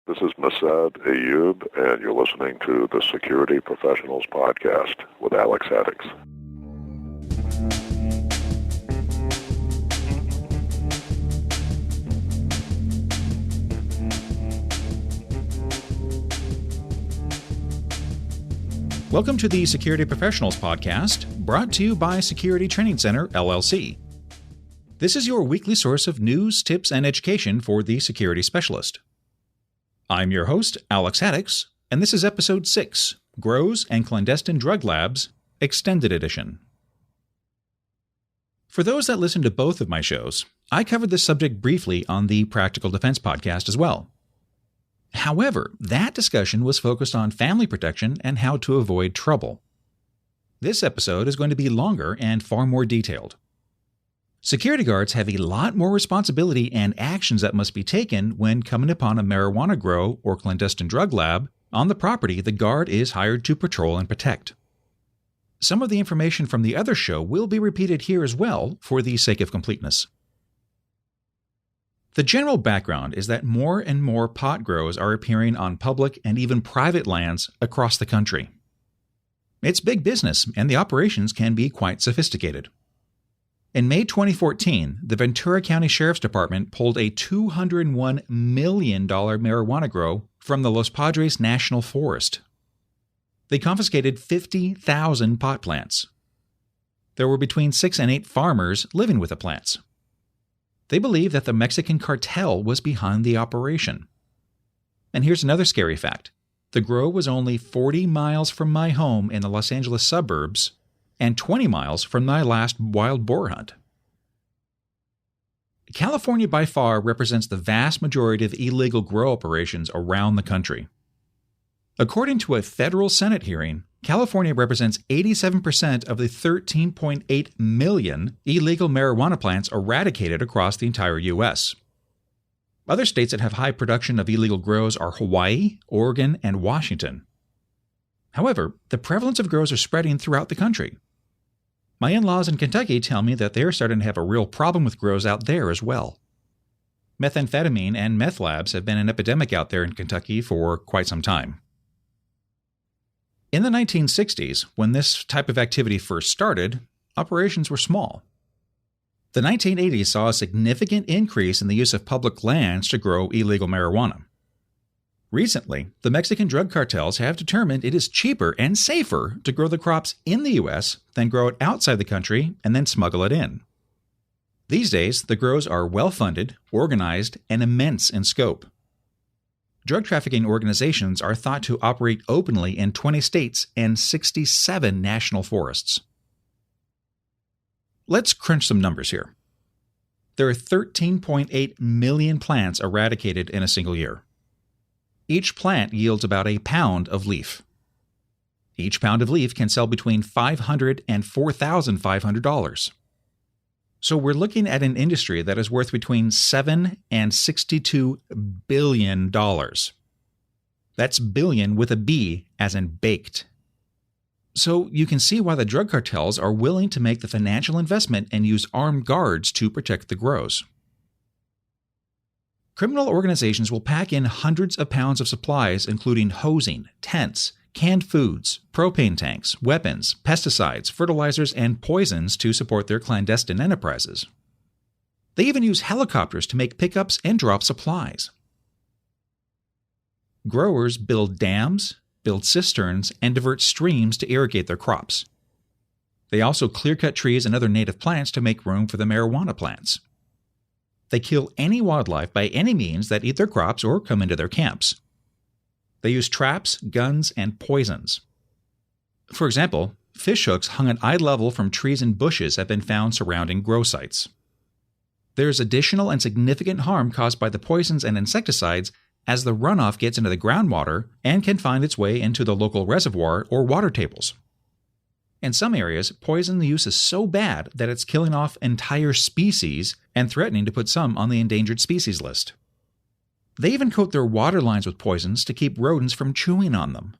This is M.Ed, and you're listening to the Security Professionals Podcast with Haddox. Welcome to the Security Professionals Podcast, brought to you by Security Training Center, LLC. This is your weekly source of news, tips, and education for the security specialist. I'm your host, Haddox, and this is Episode 6, Grows and Clandestine Drug Labs, Extended Edition. For those that listen to both of my shows, I covered this subject briefly on the Practical Defense podcast as well. However, that discussion was focused on family protection and how to avoid trouble. This episode is going to be longer and far more detailed. Security guards have a lot more responsibility and actions that must be taken when coming upon a marijuana grow or clandestine drug lab on the property the guard is hired to patrol and protect. Some of the information from the other show will be repeated here as well for the sake of completeness. The general background is that more and more pot grows are appearing on public and even private lands across the country. It's big business, and the operations can be quite sophisticated. In May 2014, the Ventura County Sheriff's Department pulled a $201 million marijuana grow from the Los Padres National Forest. They confiscated 50,000 pot plants. There were between 6 and 8 farmers living with the plants. They believe that the Mexican cartel was behind the operation. And here's another scary fact. The grow was only 40 miles from my home in the Los Angeles suburbs and 20 miles from my last wild boar hunt. California by far represents the vast majority of illegal grow operations around the country. According to a federal Senate hearing, California represents 87% of the 13.8 million illegal marijuana plants eradicated across the entire U.S. Other states that have high production of illegal grows are Hawaii, Oregon, and Washington. However, the prevalence of grows are spreading throughout the country. My in-laws in Kentucky tell me that they're starting to have a real problem with grows out there as well. Methamphetamine and meth labs have been an epidemic out there in Kentucky for quite some time. In the 1960s, when this type of activity first started, operations were small. The 1980s saw a significant increase in the use of public lands to grow illegal marijuana. Recently, the Mexican drug cartels have determined it is cheaper and safer to grow the crops in the U.S. than grow it outside the country and then smuggle it in. These days, the grows are well-funded, organized, and immense in scope. Drug trafficking organizations are thought to operate openly in 20 states and 67 national forests. Let's crunch some numbers here. There are 13.8 million plants eradicated in a single year. Each plant yields about a pound of leaf. Each pound of leaf can sell between $500 and $4,500. So we're looking at an industry that is worth between $7 and $62 billion. That's billion with a B, as in baked. So you can see why the drug cartels are willing to make the financial investment and use armed guards to protect the grows. Criminal organizations will pack in hundreds of pounds of supplies, including hosing, tents, canned foods, propane tanks, weapons, pesticides, fertilizers, and poisons to support their clandestine enterprises. They even use helicopters to make pickups and drop supplies. Growers build dams, build cisterns, and divert streams to irrigate their crops. They also clear-cut trees and other native plants to make room for the marijuana plants. They kill any wildlife by any means that eat their crops or come into their camps. They use traps, guns, and poisons. For example, fish hooks hung at eye level from trees and bushes have been found surrounding grow sites. There is additional and significant harm caused by the poisons and insecticides as the runoff gets into the groundwater and can find its way into the local reservoir or water tables. In some areas, poison use is so bad that it's killing off entire species and threatening to put some on the endangered species list. They even coat their water lines with poisons to keep rodents from chewing on them.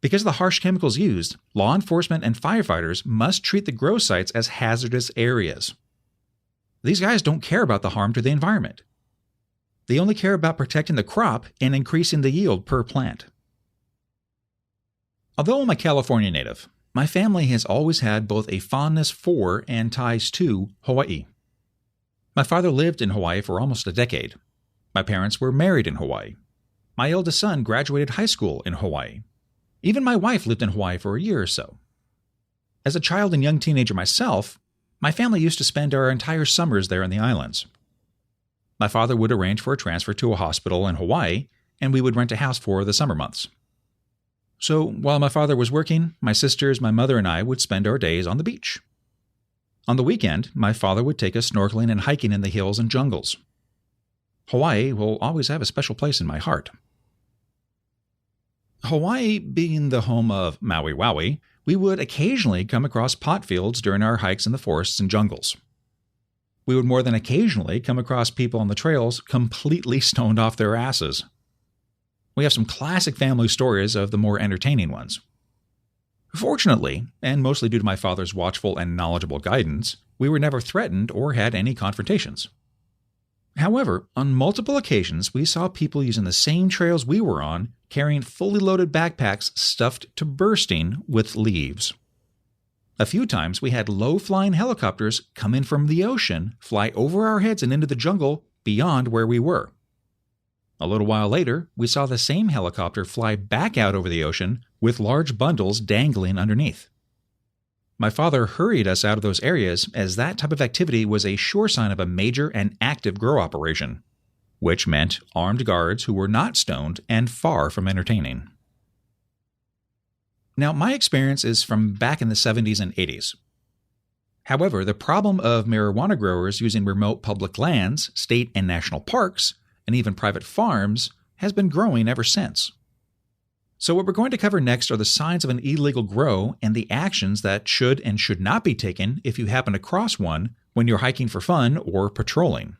Because of the harsh chemicals used, law enforcement and firefighters must treat the grow sites as hazardous areas. These guys don't care about the harm to the environment. They only care about protecting the crop and increasing the yield per plant. Although I'm a California native, my family has always had both a fondness for and ties to Hawaii. My father lived in Hawaii for almost a decade. My parents were married in Hawaii. My eldest son graduated high school in Hawaii. Even my wife lived in Hawaii for a year or so. As a child and young teenager myself, my family used to spend our entire summers there in the islands. My father would arrange for a transfer to a hospital in Hawaii, and we would rent a house for the summer months. So while my father was working, my sisters, my mother, and I would spend our days on the beach. On the weekend, my father would take us snorkeling and hiking in the hills and jungles. Hawaii will always have a special place in my heart. Hawaii being the home of Maui Wowie, we would occasionally come across pot fields during our hikes in the forests and jungles. We would more than occasionally come across people on the trails completely stoned off their asses. We have some classic family stories of the more entertaining ones. Fortunately, and mostly due to my father's watchful and knowledgeable guidance, we were never threatened or had any confrontations. However, on multiple occasions, we saw people using the same trails we were on, carrying fully loaded backpacks stuffed to bursting with leaves. A few times we had low-flying helicopters come in from the ocean, fly over our heads and into the jungle beyond where we were. A little while later, we saw the same helicopter fly back out over the ocean with large bundles dangling underneath. My father hurried us out of those areas as that type of activity was a sure sign of a major and active grow operation, which meant armed guards who were not stoned and far from entertaining. Now, my experience is from back in the 70s and 80s. However, the problem of marijuana growers using remote public lands, state and national parks, and even private farms has been growing ever since. So what we're going to cover next are the signs of an illegal grow and the actions that should and should not be taken if you happen across one when you're hiking for fun or patrolling.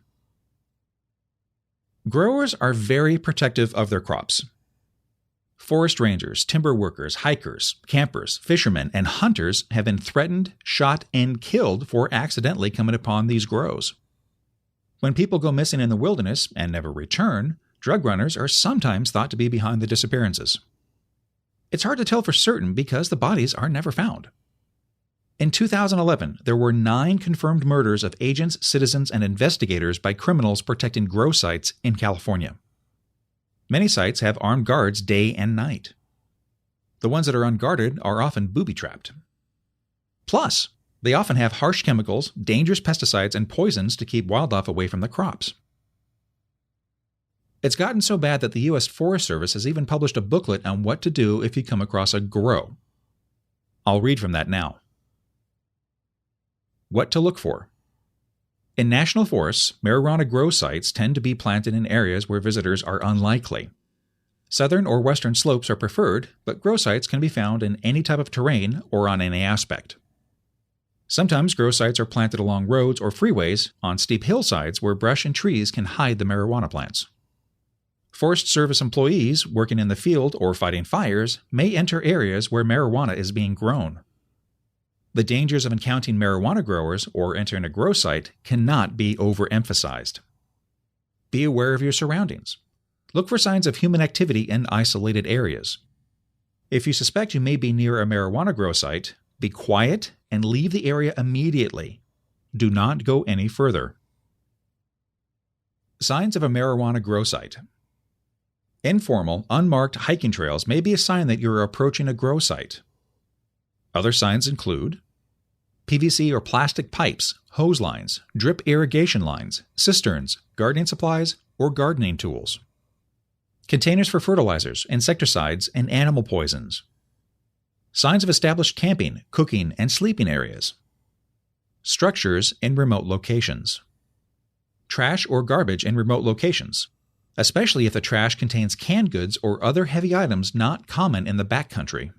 Growers are very protective of their crops. Forest rangers, timber workers, hikers, campers, fishermen, and hunters have been threatened, shot, and killed for accidentally coming upon these grows. When people go missing in the wilderness and never return, drug runners are sometimes thought to be behind the disappearances. It's hard to tell for certain because the bodies are never found. In 2011, there were 9 confirmed murders of agents, citizens, and investigators by criminals protecting grow sites in California. Many sites have armed guards day and night. The ones that are unguarded are often booby-trapped. Plus, they often have harsh chemicals, dangerous pesticides, and poisons to keep wildlife away from the crops. It's gotten so bad that the U.S. Forest Service has even published a booklet on what to do if you come across a grow. I'll read from that now. What to look for. In national forests, marijuana grow sites tend to be planted in areas where visitors are unlikely. Southern or western slopes are preferred, but grow sites can be found in any type of terrain or on any aspect. Sometimes grow sites are planted along roads or freeways on steep hillsides where brush and trees can hide the marijuana plants. Forest Service employees working in the field or fighting fires may enter areas where marijuana is being grown. The dangers of encountering marijuana growers or entering a grow site cannot be overemphasized. Be aware of your surroundings. Look for signs of human activity in isolated areas. If you suspect you may be near a marijuana grow site, be quiet and leave the area immediately. Do not go any further. Signs of a marijuana grow site. Informal, unmarked hiking trails may be a sign that you're approaching a grow site. Other signs include PVC or plastic pipes, hose lines, drip irrigation lines, cisterns, gardening supplies, or gardening tools. Containers for fertilizers, insecticides, and animal poisons. Signs of established camping, cooking, and sleeping areas. Structures in remote locations. Trash or garbage in remote locations, especially if the trash contains canned goods or other heavy items not common in the backcountry.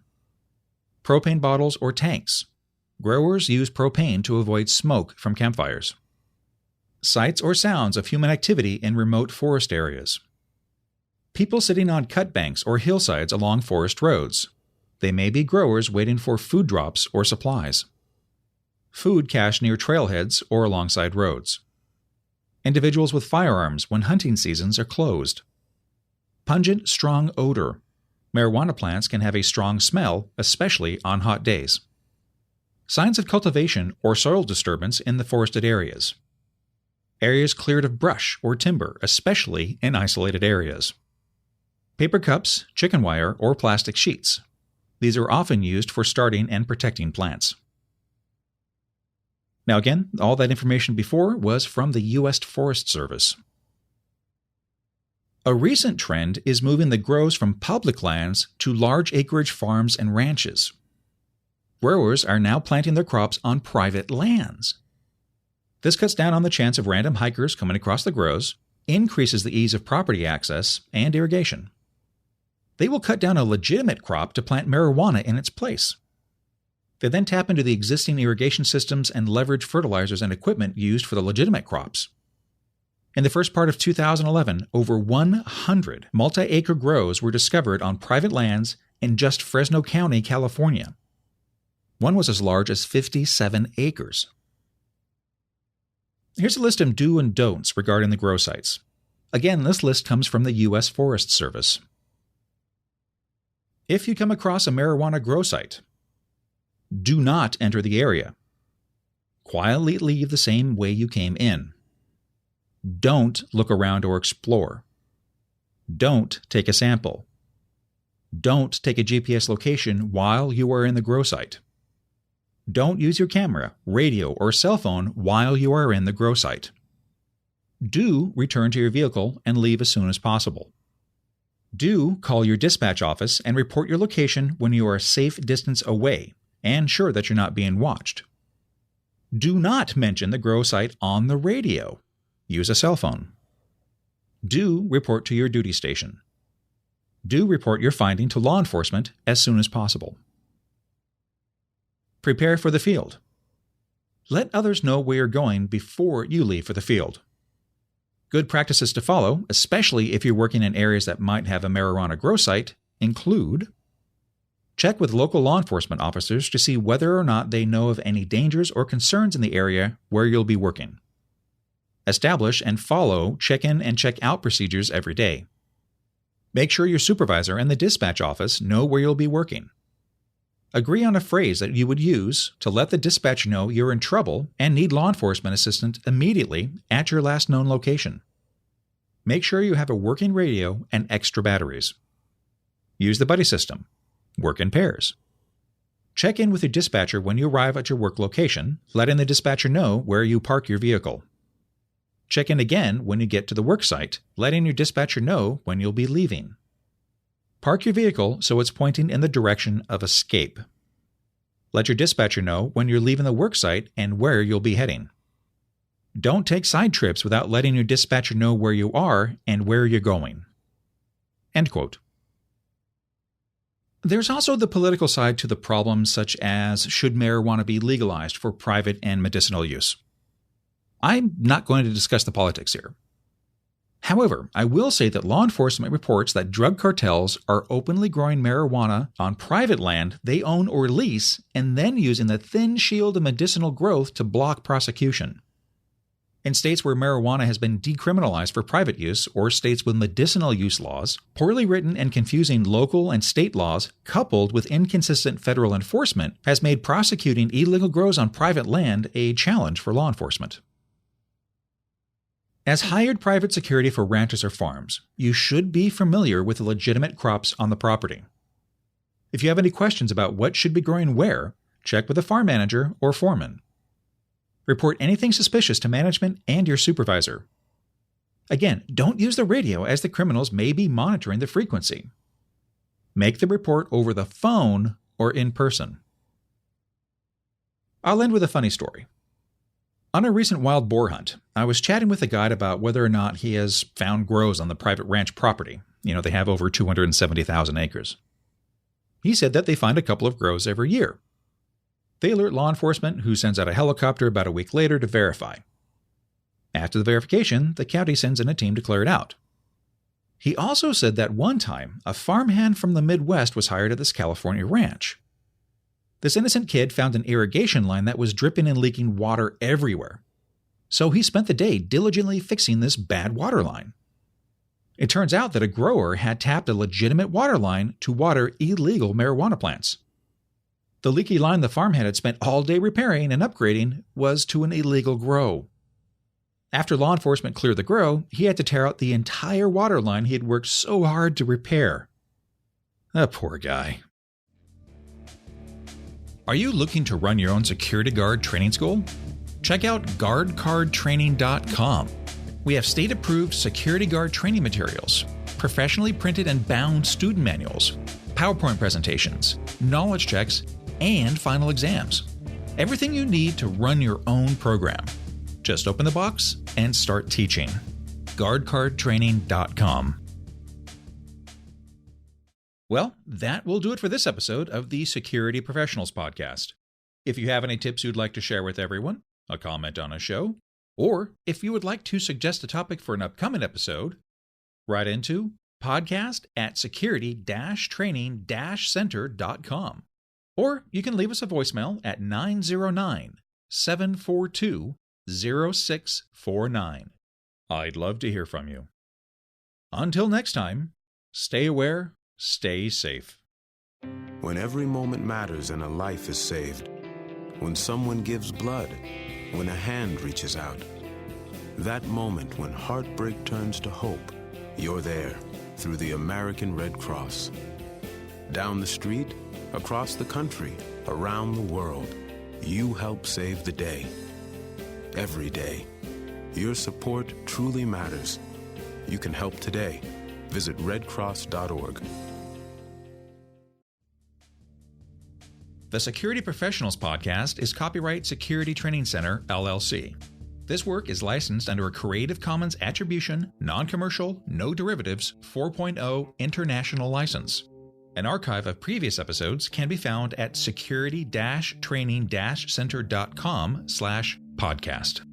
Propane bottles or tanks. Growers use propane to avoid smoke from campfires. Sights or sounds of human activity in remote forest areas. People sitting on cut banks or hillsides along forest roads. They may be growers waiting for food drops or supplies. Food cached near trailheads or alongside roads. Individuals with firearms when hunting seasons are closed. Pungent, strong odor. Marijuana plants can have a strong smell, especially on hot days. Signs of cultivation or soil disturbance in the forested areas. Areas cleared of brush or timber, especially in isolated areas. Paper cups, chicken wire, or plastic sheets. These are often used for starting and protecting plants. Now again, all that information before was from the U.S. Forest Service. A recent trend is moving the grows from public lands to large acreage farms and ranches. Growers are now planting their crops on private lands. This cuts down on the chance of random hikers coming across the grows, increases the ease of property access and irrigation. They will cut down a legitimate crop to plant marijuana in its place. They then tap into the existing irrigation systems and leverage fertilizers and equipment used for the legitimate crops. In the first part of 2011, over 100 multi-acre grows were discovered on private lands in just Fresno County, California. One was as large as 57 acres. Here's a list of do and don'ts regarding the grow sites. Again, this list comes from the U.S. Forest Service. If you come across a marijuana grow site, do not enter the area. Quietly leave the same way you came in. Don't look around or explore. Don't take a sample. Don't take a GPS location while you are in the grow site. Don't use your camera, radio, or cell phone while you are in the grow site. Do return to your vehicle and leave as soon as possible. Do call your dispatch office and report your location when you are a safe distance away and sure that you're not being watched. Do not mention the grow site on the radio. Use a cell phone. Do report to your duty station. Do report your finding to law enforcement as soon as possible. Prepare for the field. Let others know where you're going before you leave for the field. Good practices to follow, especially if you're working in areas that might have a marijuana grow site, include: check with local law enforcement officers to see whether or not they know of any dangers or concerns in the area where you'll be working. Establish and follow check-in and check-out procedures every day. Make sure your supervisor and the dispatch office know where you'll be working. Agree on a phrase that you would use to let the dispatcher know you're in trouble and need law enforcement assistance immediately at your last known location. Make sure you have a working radio and extra batteries. Use the buddy system. Work in pairs. Check in with your dispatcher when you arrive at your work location, letting the dispatcher know where you park your vehicle. Check in again when you get to the work site, letting your dispatcher know when you'll be leaving. Park your vehicle so it's pointing in the direction of escape. Let your dispatcher know when you're leaving the work site and where you'll be heading. Don't take side trips without letting your dispatcher know where you are and where you're going. End quote. There's also the political side to the problem, such as should marijuana be legalized for private and medicinal use. I'm not going to discuss the politics here. However, I will say that law enforcement reports that drug cartels are openly growing marijuana on private land they own or lease and then using the thin shield of medicinal growth to block prosecution. In states where marijuana has been decriminalized for private use or states with medicinal use laws, poorly written and confusing local and state laws coupled with inconsistent federal enforcement has made prosecuting illegal grows on private land a challenge for law enforcement. As hired private security for ranches or farms, you should be familiar with the legitimate crops on the property. If you have any questions about what should be growing where, check with a farm manager or foreman. Report anything suspicious to management and your supervisor. Again, don't use the radio as the criminals may be monitoring the frequency. Make the report over the phone or in person. I'll end with a funny story. On a recent wild boar hunt, I was chatting with a guide about whether or not he has found grows on the private ranch property. They have over 270,000 acres. He said that they find a couple of grows every year. They alert law enforcement, who sends out a helicopter about a week later to verify. After the verification, the county sends in a team to clear it out. He also said that one time, a farmhand from the Midwest was hired at this California ranch. This innocent kid found an irrigation line that was dripping and leaking water everywhere. so he spent the day diligently fixing this bad water line. It turns out that a grower had tapped a legitimate water line to water illegal marijuana plants. The leaky line the farmhand had spent all day repairing and upgrading was to an illegal grow. After law enforcement cleared the grow, he had to tear out the entire water line he had worked so hard to repair. The poor guy. Are you looking to run your own security guard training school? Check out guardcardtraining.com. We have state-approved security guard training materials, professionally printed and bound student manuals, PowerPoint presentations, knowledge checks, and final exams. Everything you need to run your own program. Just open the box and start teaching. guardcardtraining.com. Well, that will do it for this episode of the Security Professionals Podcast. If you have any tips you'd like to share with everyone, a comment on a show, or if you would like to suggest a topic for an upcoming episode, write into podcast@security-training-center.com. Or you can leave us a voicemail at 909-742-0649. I'd love to hear from you. Until next time, stay aware, stay safe. When every moment matters and a life is saved, when someone gives blood, when a hand reaches out, that moment when heartbreak turns to hope, you're there through the American Red Cross. Down the street, across the country, around the world, you help save the day. Every day. Your support truly matters. You can help today. Visit redcross.org. The Security Professionals Podcast is copyright Security Training Center, LLC. This work is licensed under a Creative Commons Attribution, Non-Commercial, No Derivatives 4.0 International License. An archive of previous episodes can be found at security-training-center.com/podcast.